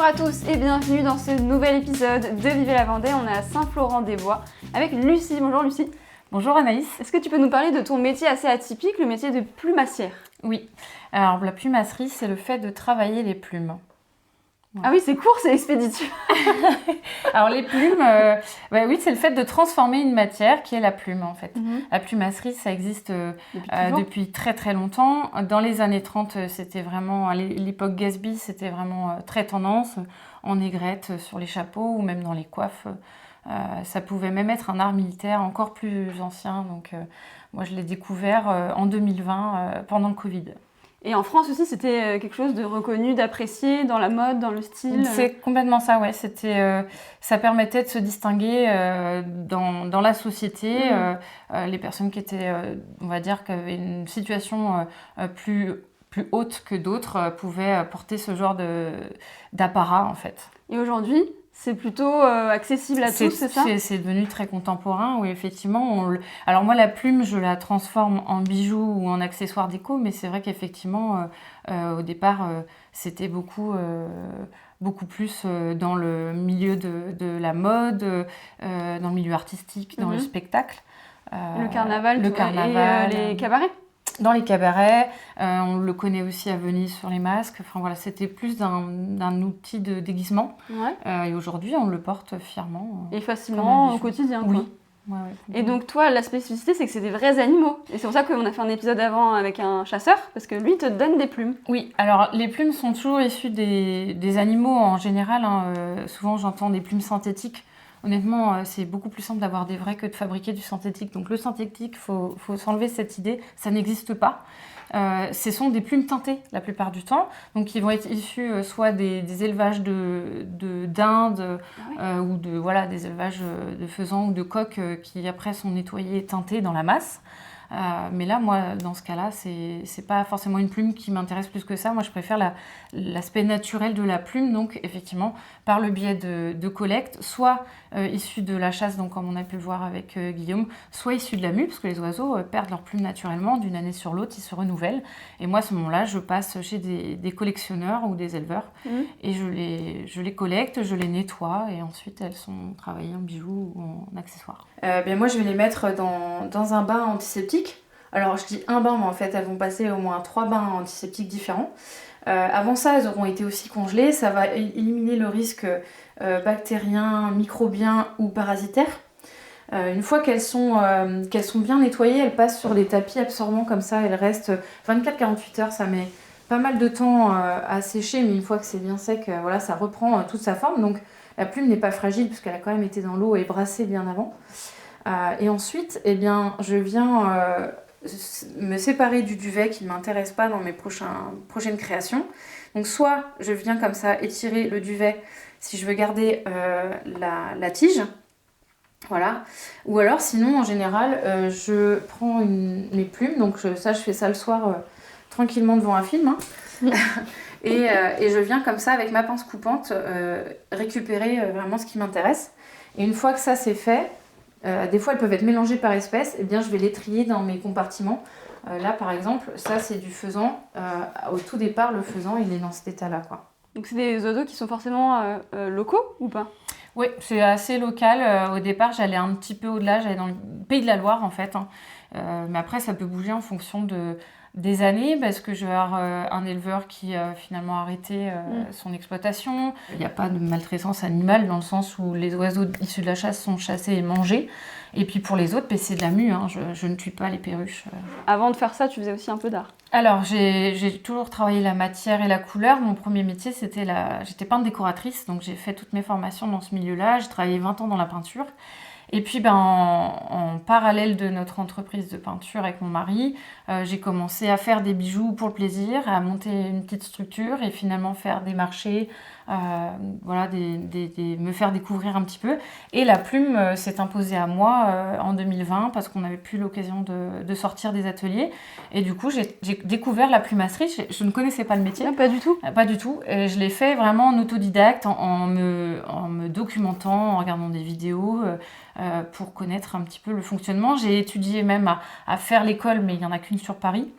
à tous et bienvenue dans ce nouvel épisode de Vivez la Vendée. On est à Saint-Florent-des-Bois avec Lucie. Bonjour Lucie. Bonjour Anaïs. Est-ce que tu peux nous parler de ton métier assez atypique, le métier de plumassière? Oui, alors la plumasserie, c'est le fait de travailler les plumes. Ah oui, c'est court, c'est expéditif. Alors les plumes, oui, c'est le fait de transformer une matière qui est la plume en fait. La plumasserie, ça existe depuis très très longtemps. Dans les années 30, c'était vraiment, à l'époque Gatsby, c'était vraiment très tendance, en aigrette sur les chapeaux ou même dans les coiffes. Ça pouvait même être un art militaire encore plus ancien. Donc moi, je l'ai découvert en 2020 pendant le Covid. Et en France aussi, c'était quelque chose de reconnu, d'apprécié dans la mode, dans le style. C'est complètement ça, ouais. Ça permettait de se distinguer dans la société. Les personnes qui étaient, on va dire, qui avaient une situation plus haute que d'autres pouvaient porter ce genre d'apparat, en fait. Et aujourd'hui, c'est plutôt accessible à tous, c'est ça? C'est devenu très contemporain, oui, effectivement. Alors moi, la plume, je la transforme en bijoux ou en accessoires déco, mais c'est vrai qu'effectivement, au départ, c'était beaucoup plus dans le milieu de la mode, dans le milieu artistique, dans le spectacle. Le carnaval, et les cabarets? Dans les cabarets, on le connaît aussi à Venise sur les masques. Enfin voilà, c'était plus d'un outil de déguisement. Ouais. Et aujourd'hui, on le porte fièrement. Et facilement au quotidien. Oui. Quoi. Ouais. Et donc toi, la spécificité, c'est que c'est des vrais animaux. Et c'est pour ça qu'on a fait un épisode avant avec un chasseur, parce que lui te donne des plumes. Oui, alors les plumes sont toujours issues des animaux en général. Souvent, j'entends des plumes synthétiques. Honnêtement, c'est beaucoup plus simple d'avoir des vrais que de fabriquer du synthétique. Donc le synthétique, faut s'enlever cette idée, ça n'existe pas. Ce sont des plumes teintées la plupart du temps, donc ils vont être issus soit des élevages d'Inde ou des élevages de faisans ou de coqs qui après sont nettoyés et teintés dans la masse. Mais là, moi, dans ce cas-là, c'est pas forcément une plume qui m'intéresse plus que ça. Moi, je préfère l'aspect naturel de la plume, donc effectivement, par le biais de collecte, soit issu de la chasse, donc comme on a pu le voir avec Guillaume, soit issu de la mue, parce que les oiseaux perdent leur plume naturellement, d'une année sur l'autre, ils se renouvellent. Et moi, à ce moment-là, je passe chez des collectionneurs ou des éleveurs, et je les collecte, je les nettoie, et ensuite, elles sont travaillées en bijoux ou en accessoires. Moi, je vais les mettre dans un bain antiseptique. Alors, je dis un bain, mais en fait, elles vont passer au moins 3 bains antiseptiques différents. Avant ça, elles auront été aussi congelées. Ça va éliminer le risque bactérien, microbien ou parasitaire. Une fois qu'elles sont bien nettoyées, elles passent sur des tapis absorbants comme ça. Elles restent 24-48 heures. Ça met pas mal de temps à sécher, mais une fois que c'est bien sec, ça reprend toute sa forme. Donc, la plume n'est pas fragile puisqu'elle a quand même été dans l'eau et brassée bien avant. Et ensuite, je viens me séparer du duvet qui ne m'intéresse pas dans mes prochaines créations. Donc soit je viens comme ça étirer le duvet si je veux garder la tige. Voilà. Ou alors sinon, en général, je prends mes plumes. Donc je fais ça le soir tranquillement devant un film. Et je viens comme ça avec ma pince coupante récupérer vraiment ce qui m'intéresse. Et une fois que ça c'est fait, des fois elles peuvent être mélangées par espèces, et bien je vais les trier dans mes compartiments. Là par exemple, ça c'est du faisan. Au tout départ, le faisan il est dans cet état-là, quoi. Donc c'est des oiseaux qui sont forcément locaux ou pas? Oui, c'est assez local. Au départ, j'allais un petit peu au-delà, j'allais dans le pays de la Loire en fait. Mais après, ça peut bouger en fonction des années, parce que je vais avoir un éleveur qui a finalement arrêté son exploitation. Il n'y a pas de maltraitance animale dans le sens où les oiseaux issus de la chasse sont chassés et mangés. Et puis pour les autres, c'est de la mue, je ne tue pas les perruches. Avant de faire ça, tu faisais aussi un peu d'art? Alors, j'ai toujours travaillé la matière et la couleur. Mon premier métier, j'étais peintre décoratrice, donc j'ai fait toutes mes formations dans ce milieu-là. J'ai travaillé 20 ans dans la peinture. Et puis en parallèle de notre entreprise de peinture avec mon mari, j'ai commencé à faire des bijoux pour le plaisir, à monter une petite structure et finalement faire des marchés, me faire découvrir un petit peu. Et la plume s'est imposée à moi en 2020 parce qu'on n'avait plus l'occasion de sortir des ateliers. Et du coup, j'ai découvert la plumasserie. Je ne connaissais pas le métier. Non, pas du tout. Pas du tout. Et je l'ai fait vraiment en autodidacte, en me documentant, en regardant des vidéos pour connaître un petit peu le fonctionnement. J'ai étudié même à faire l'école, mais il n'y en a qu'une sur Paris.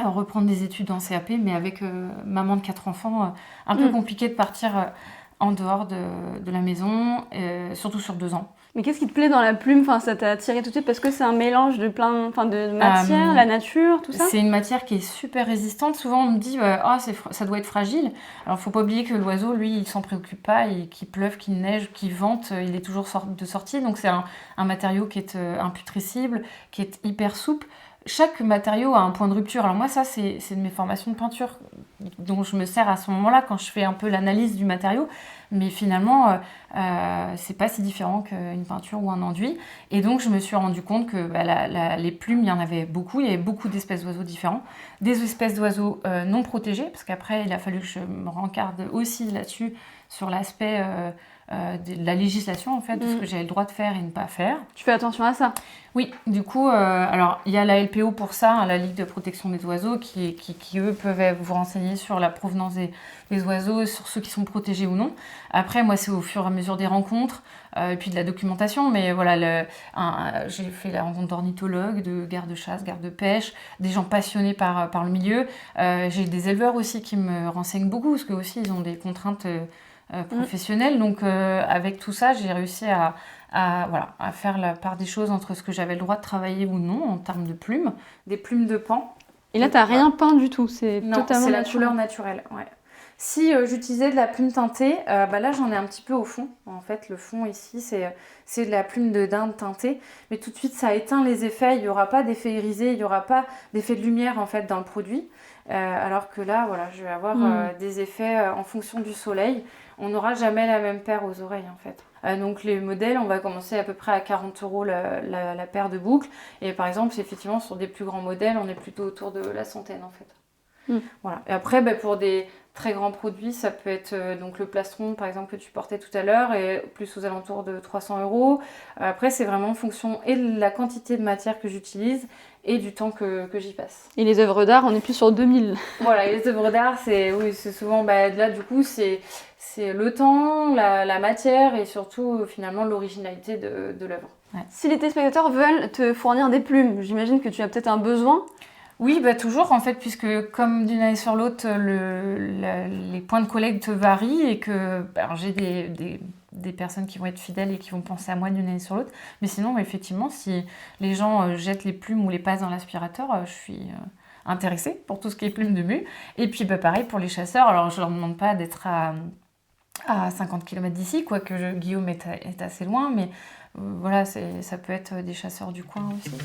reprendre des études en CAP, mais avec maman de 4 enfants, un peu compliqué de partir en dehors de la maison, surtout sur 2 ans. Mais qu'est-ce qui te plaît dans la plume? Enfin, ça t'a attiré tout de suite parce que c'est un mélange de de matières, la nature, tout ça? C'est une matière qui est super résistante. Souvent, on me dit ça doit être fragile. Alors, il ne faut pas oublier que l'oiseau, lui, il ne s'en préoccupe pas. Qu'il pleuve, qu'il neige, qu'il vente, il est toujours de sortie. Donc, c'est un matériau qui est imputrescible, qui est hyper souple. Chaque matériau a un point de rupture. Alors moi, ça, c'est de mes formations de peinture dont je me sers à ce moment-là quand je fais un peu l'analyse du matériau. Mais finalement, c'est pas si différent qu'une peinture ou un enduit. Et donc, je me suis rendu compte que les plumes, il y en avait beaucoup. Il y avait beaucoup d'espèces d'oiseaux différents. Des espèces d'oiseaux non protégés, parce qu'après, il a fallu que je me rencarde aussi là-dessus, sur l'aspect de la législation, en fait, de ce que j'avais le droit de faire et ne pas faire. Tu fais attention à ça? Oui, du coup, alors il y a la LPO pour ça, hein, la Ligue de protection des oiseaux, qui eux peuvent vous renseigner sur la provenance des oiseaux, sur ceux qui sont protégés ou non. Après, moi, c'est au fur et à mesure des rencontres, et puis de la documentation, mais voilà, j'ai fait la rencontre d'ornithologues, de gardes-chasse, gardes-pêche, des gens passionnés par le milieu. J'ai des éleveurs aussi qui me renseignent beaucoup, parce qu'eux aussi, ils ont des contraintes professionnelles. Donc, avec tout ça, j'ai réussi à faire la part des choses entre ce que j'avais le droit de travailler ou non en termes de plumes, des plumes de paon. Et là, t'as rien peint du tout, c'est non, totalement c'est naturel. la couleur naturelle. Ouais. Si j'utilisais de la plume teintée, là j'en ai un petit peu au fond. En fait, le fond ici, c'est de la plume de dinde teintée, mais tout de suite ça éteint les effets. Il n'y aura pas d'effet irisé, il n'y aura pas d'effet de lumière en fait dans le produit. Alors que là, voilà, je vais avoir des effets en fonction du soleil. On n'aura jamais la même paire aux oreilles en fait. Donc les modèles, on va commencer à peu près à 40 € la paire de boucles. Et par exemple, effectivement, sur des plus grands modèles, on est plutôt autour de la centaine en fait. Voilà. Et après, pour des très grands produits, ça peut être donc le plastron par exemple que tu portais tout à l'heure, et plus aux alentours de 300 €. Après, c'est vraiment en fonction et de la quantité de matière que j'utilise et du temps que j'y passe. Et les œuvres d'art, on est plus sur 2000. Voilà, et les œuvres d'art, c'est souvent, là du coup, c'est le temps, la matière et surtout finalement l'originalité de l'œuvre. Ouais. Si les téléspectateurs veulent te fournir des plumes, j'imagine que tu as peut-être un besoin. Oui, toujours en fait, puisque comme d'une année sur l'autre, les points de collecte varient et que j'ai des personnes qui vont être fidèles et qui vont penser à moi d'une année sur l'autre. Mais sinon, effectivement, si les gens jettent les plumes ou les passent dans l'aspirateur, je suis intéressée pour tout ce qui est plumes de mue. Et puis pareil pour les chasseurs, alors je leur demande pas d'être à 50 km d'ici, quoique Guillaume est assez loin, mais voilà, ça peut être des chasseurs du coin aussi.